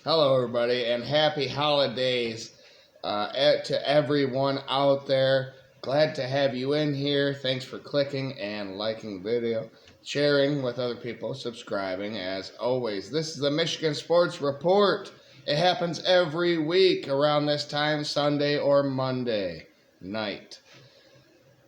Hello, everybody, and happy holidays to everyone out there. Glad to have you in here. Thanks for clicking and liking the video, sharing with other people, subscribing as always. This is the Michigan Sports Report. It happens every week around this time, Sunday or Monday night.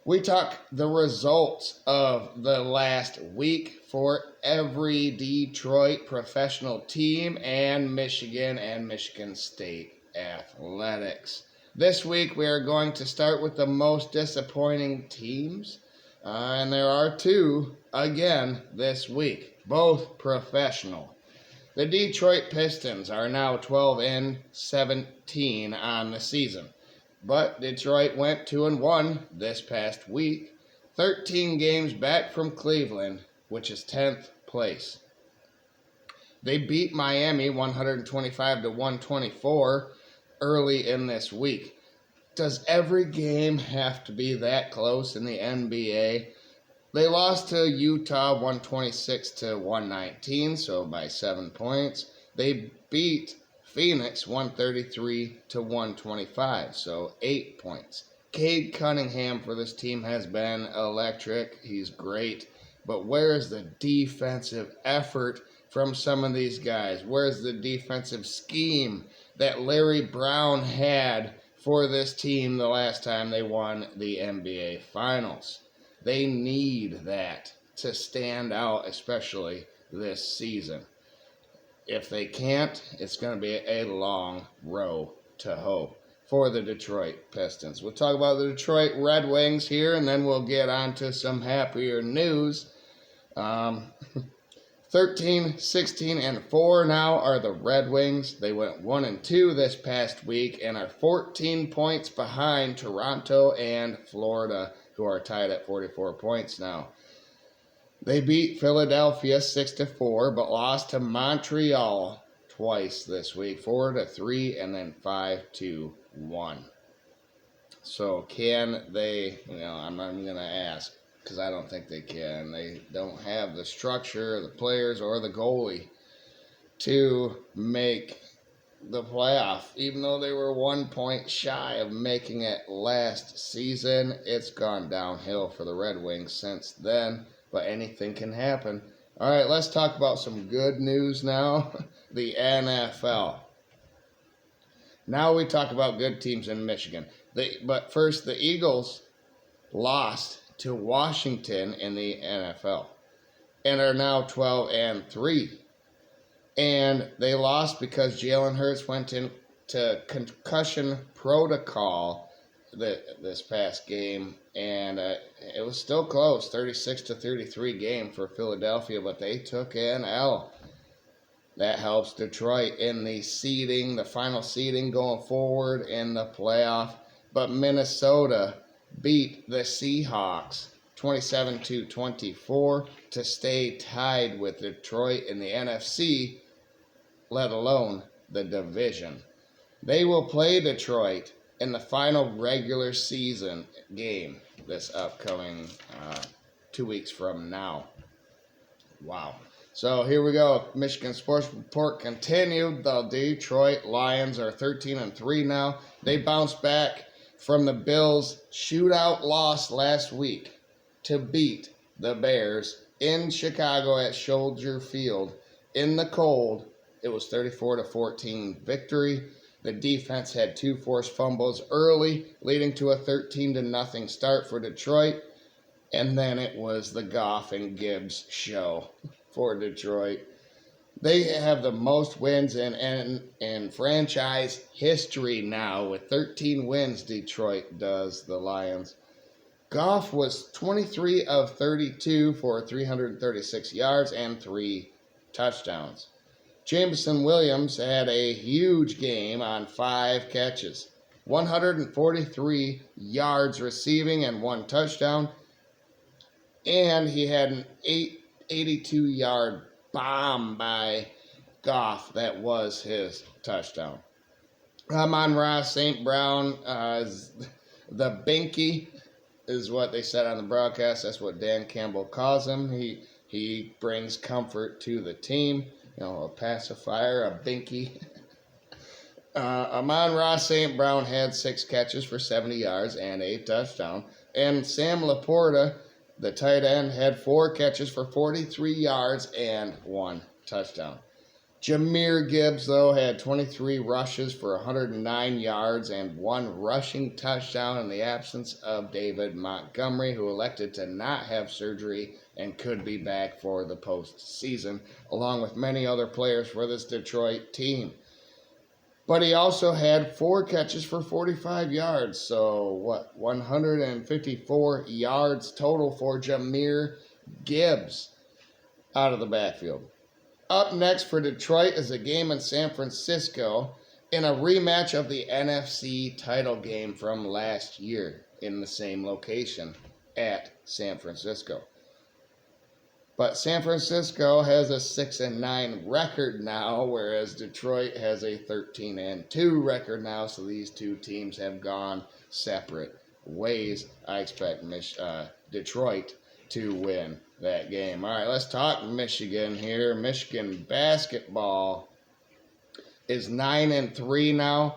We talk the results of the last week for every Detroit professional team and Michigan State athletics. This week we are going to start with the most disappointing teams, and there are two again this week, both professional. The Detroit Pistons are now 12-17 on the season. But Detroit went 2-1 this past week, 13 games back from Cleveland, which is 10th place. They beat Miami 125-124 early in this week. Does every game have to be that close in the NBA? They lost to Utah 126-119, so by 7 points. They beat Phoenix 133-125, so 8 points. Cade Cunningham for this team has been electric. He's great. But where is the defensive effort from some of these guys? Where's the defensive scheme that Larry Brown had for this team the last time they won the NBA Finals? They need that to stand out, especially this season. If they can't, it's going to be a long row to hoe for the Detroit Pistons. We'll talk about the Detroit Red Wings here, and then we'll get on to some happier news. 13-16-4 now are the Red Wings. They went 1-2 this past week and are 14 points behind Toronto and Florida, who are tied at 44 points now. They beat Philadelphia 6-4, but lost to Montreal twice this week, 4-3 and then 5-1. So can they, I'm not even going to ask because I don't think they can. They don't have the structure, the players, or the goalie to make the playoff. Even though they were 1 point shy of making it last season, it's gone downhill for the Red Wings since then. But anything can happen. All right, let's talk about some good news now. The NFL. Now we talk about good teams in Michigan. But first, the Eagles lost to Washington in the NFL and are now 12-3. And they lost because Jalen Hurts went into concussion protocol this past game, and it was still close, 36-33 game for Philadelphia, but they took an L. That helps Detroit in the seeding, the final seeding going forward in the playoff. But Minnesota beat the Seahawks 27-24 to stay tied with Detroit in the NFC, let alone the division. They will play Detroit in the final regular season game this upcoming 2 weeks from now. Wow. So here we go. Michigan Sports Report continued. The Detroit Lions are 13-3 now. They bounced back from the Bills' shootout loss last week to beat the Bears in Chicago at Soldier Field in the cold. It was 34-14 victory. The defense had 2 forced fumbles early, leading to a 13-0 start for Detroit. And then it was the Goff and Gibbs show for Detroit. They have the most wins in franchise history now with 13 wins. Detroit does, the Lions. Goff was 23 of 32 for 336 yards and 3 touchdowns. Jameson Williams had a huge game on 5 catches, 143 yards receiving and 1 touchdown, and he had an 82-yard bomb by Goff that was his touchdown. Amon-Ra St. Brown, the Binky is what they said on the broadcast. That's what Dan Campbell calls him. He brings comfort to the team. A pacifier, a binky. Amon-Ra St. Brown had 6 catches for 70 yards and a touchdown. And Sam Laporta, the tight end, had 4 catches for 43 yards and 1 touchdown. Jahmyr Gibbs, though, had 23 rushes for 109 yards and 1 rushing touchdown in the absence of David Montgomery, who elected to not have surgery and could be back for the postseason, along with many other players for this Detroit team. But he also had 4 catches for 45 yards, so 154 yards total for Jahmyr Gibbs out of the backfield. Up next for Detroit is a game in San Francisco in a rematch of the NFC title game from last year in the same location at San Francisco. But San Francisco has a 6-9 record now, whereas Detroit has a 13-2 record now, so these two teams have gone separate ways. I expect Detroit to win that game. All right, let's talk Michigan here. Michigan basketball is 9-3 now.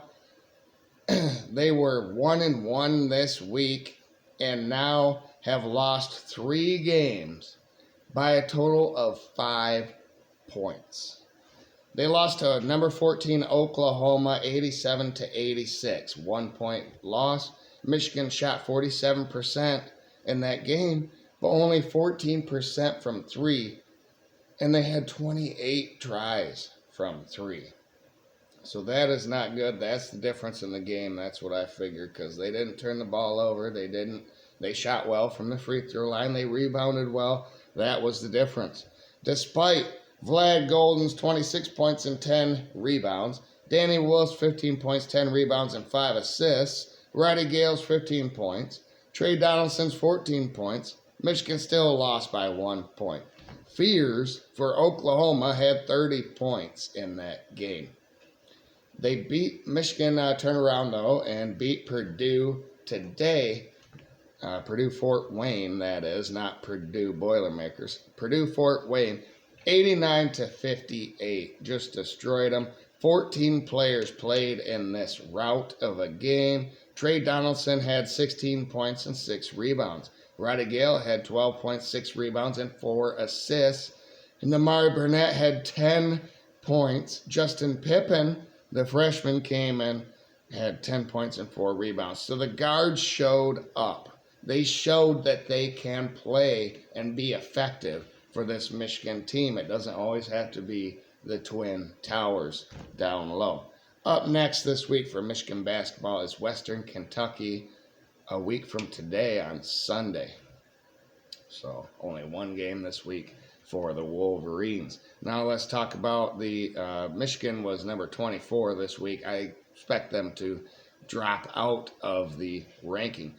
They were 1-1 this week and now have lost 3 games by a total of 5 points. They lost to number 14 Oklahoma 87-86, 1-point loss. Michigan shot 47% in that game, but only 14% from 3, and they had 28 tries from 3. So that is not good. That's the difference in the game. That's what I figured, because they didn't turn the ball over. They shot well from the free throw line. They rebounded well. That was the difference. Despite Vlad Golden's 26 points and 10 rebounds, Danny Wolf's 15 points, 10 rebounds, and 5 assists, Roddy Gale's 15 points, Trey Donaldson's 14 points, Michigan still lost by 1 point. Fears for Oklahoma had 30 points in that game. They beat Michigan turnaround, though, and beat Purdue today. Purdue Fort Wayne, that is, not Purdue Boilermakers. Purdue Fort Wayne, 89-58, just destroyed them. 14 players played in this rout of a game. Trey Donaldson had 16 points and 6 rebounds. Roddy Gale had 12 points, 6 rebounds, and 4 assists. And Amari Burnett had 10 points. Justin Pippen, the freshman, came in, had 10 points and 4 rebounds. So the guards showed up. They showed that they can play and be effective for this Michigan team. It doesn't always have to be the Twin Towers down low. Up next this week for Michigan basketball is Western Kentucky a week from today on Sunday. So only 1 game this week for the Wolverines. Now let's talk about the Michigan was number 24 this week. I expect them to drop out of the ranking.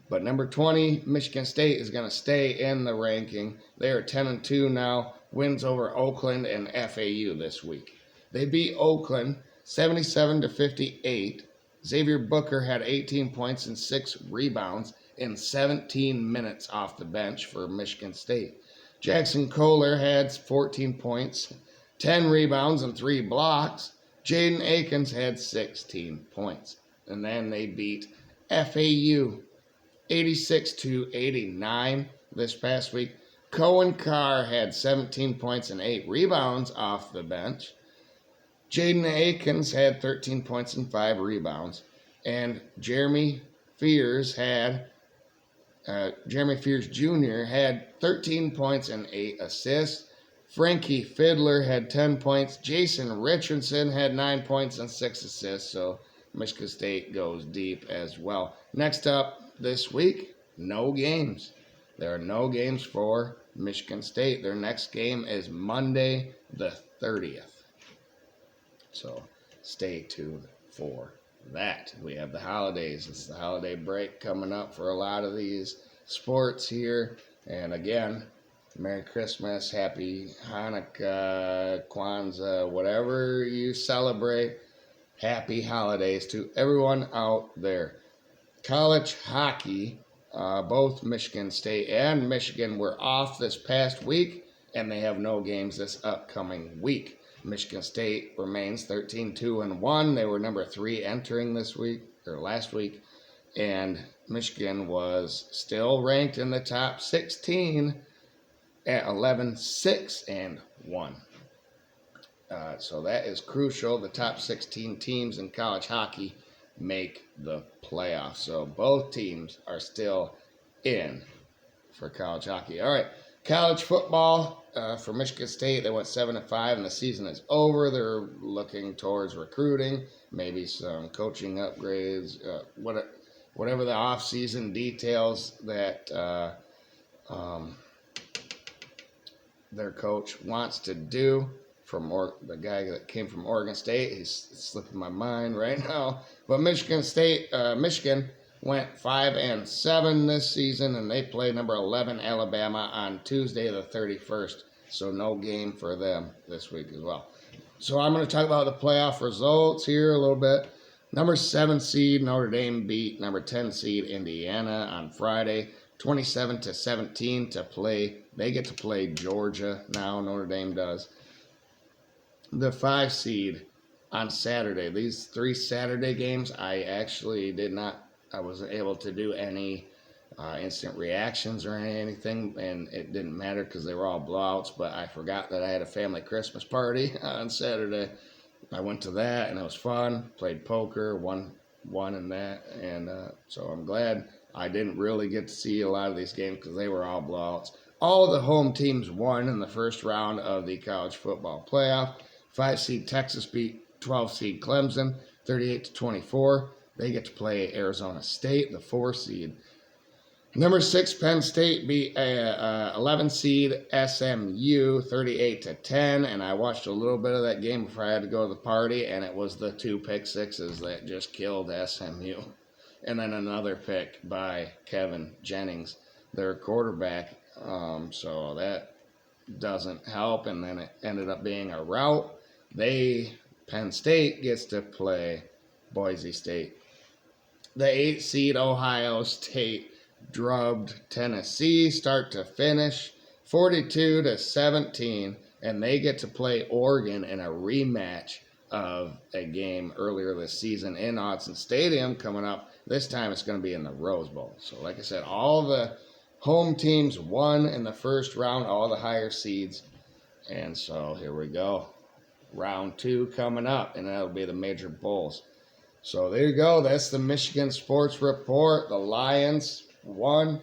But number 20, Michigan State, is going to stay in the ranking. They are 10-2 now. Wins over Oakland and FAU this week. They beat Oakland 77-58. Xavier Booker had 18 points and 6 rebounds in 17 minutes off the bench for Michigan State. Jackson Kohler had 14 points, 10 rebounds, and 3 blocks. Jaden Akins had 16 points. And then they beat FAU 86-89 this past week. Cohen Carr had 17 points and 8 rebounds off the bench. Jaden Akins had 13 points and 5 rebounds. And Jeremy Fears Jr. had 13 points and 8 assists. Frankie Fiddler had 10 points. Jason Richardson had 9 points and 6 assists. So Michigan State goes deep as well. Next up this week, no games. There are no games for Michigan State. Their next game is Monday the 30th. So stay tuned for that. We have the holidays. It's the holiday break coming up for a lot of these sports here. And again, Merry Christmas, Happy Hanukkah, Kwanzaa, whatever you celebrate. Happy holidays to everyone out there. College hockey, both Michigan State and Michigan were off this past week, and they have no games this upcoming week. Michigan State remains 13-2-1. They were number 3 entering this week or last week, and Michigan was still ranked in the top 16 at 11-6-1. So that is crucial. The top 16 teams in college hockey make the playoffs. So both teams are still in for college hockey. All right, college football for Michigan State. They went 7-5, and the season is over. They're looking towards recruiting, maybe some coaching upgrades, whatever the off-season details that their coach wants to do. From the guy that came from Oregon State, he's slipping my mind right now. But Michigan went 5-7 this season, and they play number 11 Alabama on Tuesday the 31st. So no game for them this week as well. So I'm going to talk about the playoff results here a little bit. Number 7 seed Notre Dame beat number 10 seed Indiana on Friday, 27-17 to play. They get to play Georgia now. Notre Dame does. The 5 seed on Saturday. These 3 Saturday games, I actually I wasn't able to do any instant reactions or anything, and it didn't matter because they were all blowouts, but I forgot that I had a family Christmas party on Saturday. I went to that, and it was fun. Played poker, won in that, and so I'm glad I didn't really get to see a lot of these games because they were all blowouts. All the home teams won in the first round of the college football playoff. 5 seed Texas beat 12 seed Clemson 38-24. They get to play Arizona State, the 4 seed. Number 6 Penn State beat 11 seed SMU 38-10, and I watched a little bit of that game before I had to go to the party, and it was the 2 pick sixes that just killed SMU. And then another pick by Kevin Jennings, their quarterback. So that doesn't help, and then it ended up being a rout. Penn State gets to play Boise State. The 8 seed Ohio State drubbed Tennessee start to finish 42-17, and they get to play Oregon in a rematch of a game earlier this season in Autzen Stadium coming up. This time it's going to be in the Rose Bowl. So like I said, all the home teams won in the first round, all the higher seeds. And so here we go. Round 2 coming up, and that'll be the major bowls. So there you go. That's the Michigan Sports Report. The Lions won.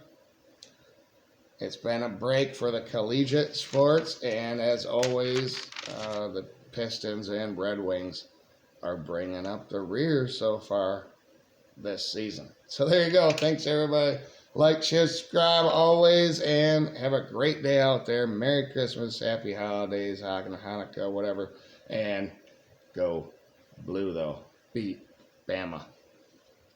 It's been a break for the collegiate sports, and as always, the Pistons and Red Wings are bringing up the rear so far this season. So there you go. Thanks, everybody. Like, share, subscribe always, and have a great day out there. Merry Christmas, Happy Holidays, Hanukkah, whatever. And go blue, though. Beat Bama.